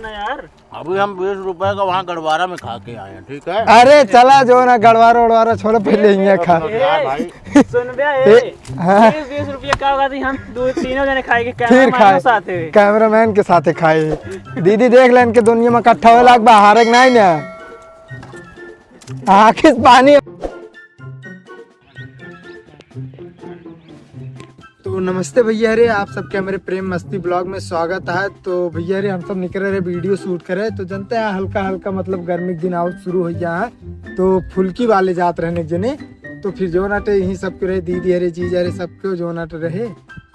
ना यार। अभी हम 20 रुपए का वहाँ गढ़वारा में खा के आए हैं, ठीक है। अरे चला जो ना गड़वारा उड़वारा छोड़ो, पहले यहाँ खा। यार भाई सुन बे, 20 रुपये का होगा तो हम तीनों जने खाएंगे। फिर खाए कैमरामैन के साथ खाए। दीदी देख ले इनके दुनिया में इकट्ठा हो लाख बाहर नहीं ना आखिर पानी। तो नमस्ते भैया रे, आप सबके हमारे प्रेम मस्ती ब्लॉग में स्वागत है। तो भैया रे हम सब निकल रहे वीडियो शूट करे, तो जनते हैं हल्का हल्का मतलब गर्मी के दिन आउट शुरू हो गया है, तो फुल्की वाले जात रहने जने। तो फिर जो नाटे यही सबके रहे, दीदी हरे जीजा रे सबके जो नाटे रहे।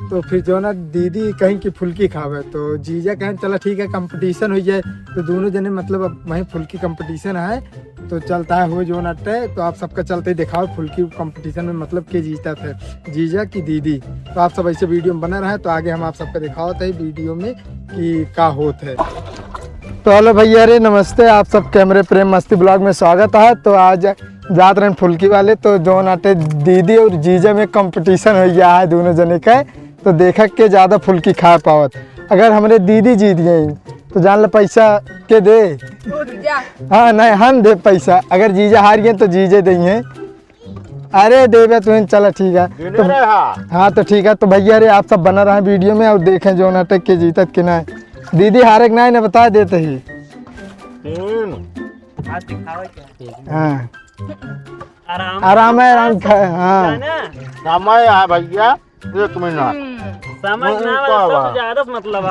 तो फिर जो ना दीदी कहीं की फुल्की खावे, तो जीजा कहें चलो ठीक है कंपटीशन हो जाए। तो दोनों जने मतलब अब वहीं फुल्की कंपटीशन है, तो चलता है हो जो नाटे। तो आप सबका चलते ही दिखाओ फुल्की कंपटीशन में मतलब के जीता थे, जीजा की दीदी। तो आप सब ऐसे वीडियो में बना रहे, तो आगे हम आप सबको दिखाओ थे वीडियो में कि का होत है। तो हेलो भैया रे नमस्ते, आप सब कैमरे प्रेम मस्ती ब्लॉग में स्वागत है। तो आज जात रहे फुल्की वाले, तो जो नाटे दीदी और जीजा में कंपटीशन हो गया है दोनों जने का। तो देखा के ज़्यादा फुल्की खा पावत। अगर हमारे दीदी जीत गई तो जान ले पैसा के दे। हाँ नहीं हम दे पैसा, अगर जीजा हार गए तो जीजे देंगे। अरे देवे तुम चलो ठीक है। तो हाँ तो ठीक है। तो भैया रे आप सब बना रहे वीडियो में और देखें जो नाटक के जीतत के ना। दीदी हारे ना इन्हें बता देते ही। हाँ आराम है आराम खाए। हाँ समय है भैया 1 मिनट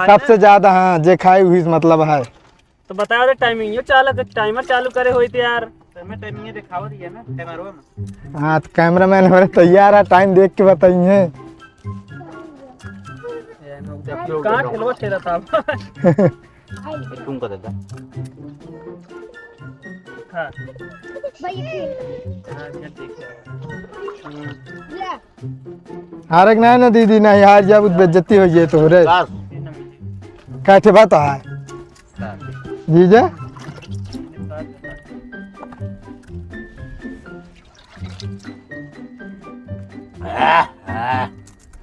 सबसे ज्यादा हाँ जे खाई हुई मतलब है। तो बताओ टाइमिंग यो चालत टाइमर चालू करे होई थे यार। मैं टाइमिंग दिखाओ दिया ना कैमरा में। हाँ तो कैमरामैन हमारे तैयार है, टाइम देख के बताइए। कहाँ खेलवा खेला था तुम कर देता। हाँ हारे नहीं ना दीदी नहीं हार जब बेइज्जती हो जाए तो रे कैसे बात है जीजा।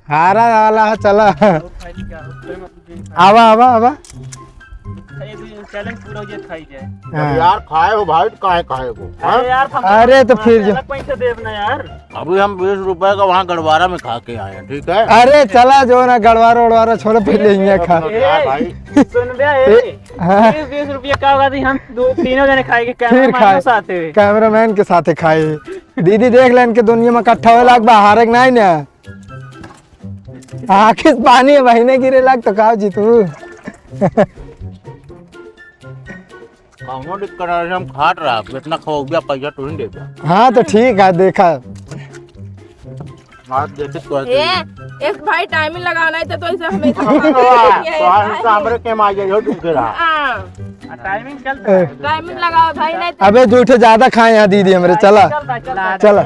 हारा वाला है चला। आवा आवा आवा चैलेंज पूरा हो जाए खाई जाए। यार खाए हो भाई, काहे खाए हो? अरे यार अरे तो फिर जो पैसे देव ना यार। अभी हम 20 रुपए का वहाँ गढ़वारा में खा के आए हैं, ठीक है। अरे चला जो ना गड़वारा उड़वारा छोड़ो, पहले यहाँ खा। भाई सुन बे, 20 रुपये का होगा तो हम तीनों जने खाएंगे। फिर खाए कैमरामैन के साथ खाए। दीदी देख ले इनके दुनिया में इकट्ठा हो लाख बाहर नहीं ना आखिर पानी बहने गिरे लाग तो का जीतू। हम खाट रहा इतना खाओ गया पैसा तो नहीं देगा। हाँ तो ठीक है देखा। एक भाई टाइमिंग लगाना है तो ऐसे हमें टाइमिंग लगाओ भाई नहीं। अबे झूठे ज्यादा खाए हैं दीदी हमारे। चला चला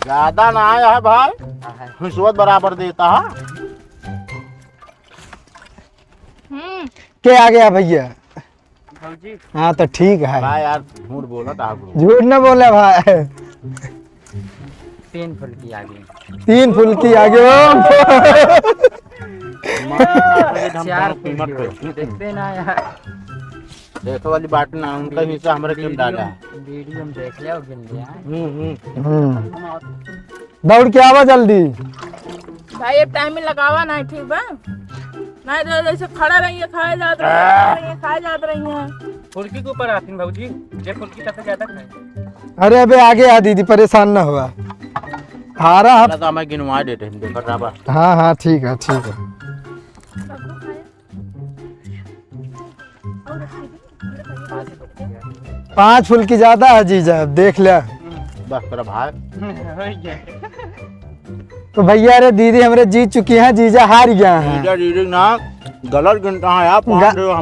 ज्यादा ना आया है भाई, रिश्वत बराबर देता है। क्या आ गया भैया? भाजी हाँ तो ठीक है भाई यार झूठ बोला था। झूठ न बोले भाई। 3 फुल्की आ गई। 3 फुल्की आ गए। देखते ना यार, देखो वाली बात ना, उनका हिस्सा हमारे क्यों डाला? वीडियो में देख लिया और गिन लिया। दौड़ के आवा जल्दी भाई ये टाइमिंग लगावा ना, ठीक बा नहीं तो ऐसे खड़ा रहिए खाए जात रही है। फुल्की के ऊपर आती भाजी, ये फुल्की सबसे ज्यादा खाए। अरे अबे आगे आ दीदी परेशान ना हुआ। हारा आप तो हमें गिनवा देते हैं देखो राबा। हाँ हाँ ठीक है ठीक है। पाँच फुल्की ज्यादा है जीजा, देख ले बस तेरा भाई। तो भैया रे दीदी हमारे जीत चुकी हैं, जीजा हार गया है। दीदी ना गलत गिनता है आप।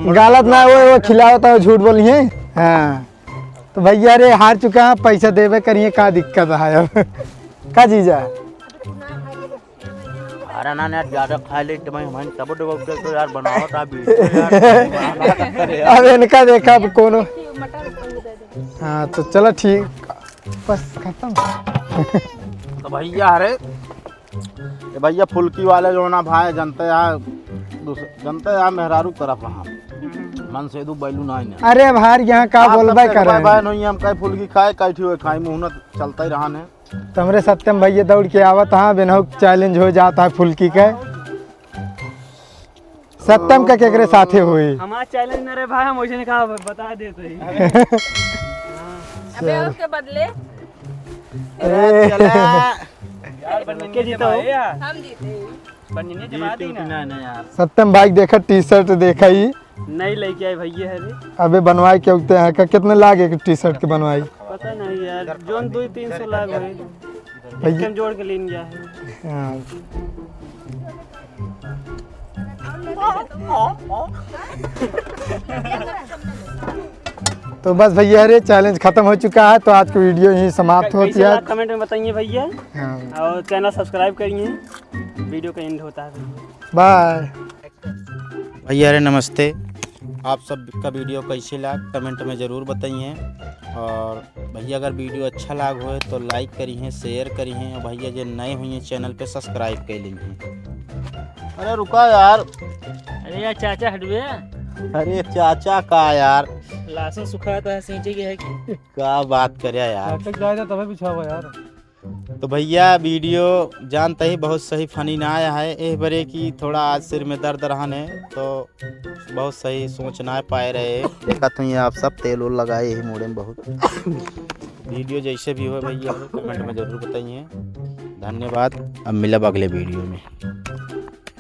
गलत ना वो खिला होता है, झूठ बोलिए। हाँ तो भैया रे हार चुका है, पैसा देवे करिए का दिक्कत है का जीजा। अरे ना यार ज्यादा खा ले तो मैं तब तो यार बनाओ था भी। अब इनका देखा अब कोनो। हाँ तो चलो ठीक बस खत्म। तो भैया अरे भैया फुल्की वाले जो ना भाई जनते यार जनता यहाँ मेहरारू तरफ रहा मन से दू बैलू नहीं है। अरे भाई यहाँ का बोलबे करे भाई नहीं हम कई फुल्की खाए कई ठियो खाई मुहनत चलता ही रहा ने। तमरे सत्यम भैया दौड़ के आवत हाँ बिना चैलेंज हो जाता है फुल्की के। सत्यम का केकरे साथे हुई हमारा चैलेंज न रहे भाई, हम वैसे नहीं कहा बता देते ही। अबे उसके बदले यार बनने के जीता हो यार, हम जीते। बनने जमा दी ना। नहीं यार सत्यम भाई देखा टी शर्ट देखा ही नहीं लेके आए भैया है रे। अबे बनवाए के उगते हैं का कितने लागे टी शर्ट के बनवाई पता नहीं यार, जोन 200-300 लाख हुए भैया हम जोड़ के लेन गया है। हाँ। तो बस भैया रे चैलेंज खत्म हो चुका है, तो आज की वीडियो यहीं समाप्त होती है। कमेंट में बताइए भैया, हाँ। और चैनल सब्सक्राइब करिए। वीडियो का एंड होता है भैया। बाय भैया रे नमस्ते। आप सब का वीडियो कैसे लगा कमेंट में ज़रूर बताइए। और भैया अगर वीडियो अच्छा लाग हो तो लाइक करिए, शेयर करिए, और भैया जो नए हुए चैनल पे सब्सक्राइब कर लीजिए। अरे रुका यार, अरे यार चाचा हटवे, अरे चाचा का यार लहसुन सुखाता है सींचे की है कि क्या बात करे यार। तभी बिछा हुआ यार। तो भैया वीडियो जानते ही बहुत सही फनी ना आया है। एक बारे की थोड़ा आज सिर में दर्द रहने तो बहुत सही सोच ना पाए रहे। देखा तो ये आप सब तेल उल लगाए यही मोड़े में बहुत। वीडियो जैसे भी हो भैया कमेंट में ज़रूर बताइए। धन्यवाद। अब मिलब अगले वीडियो में।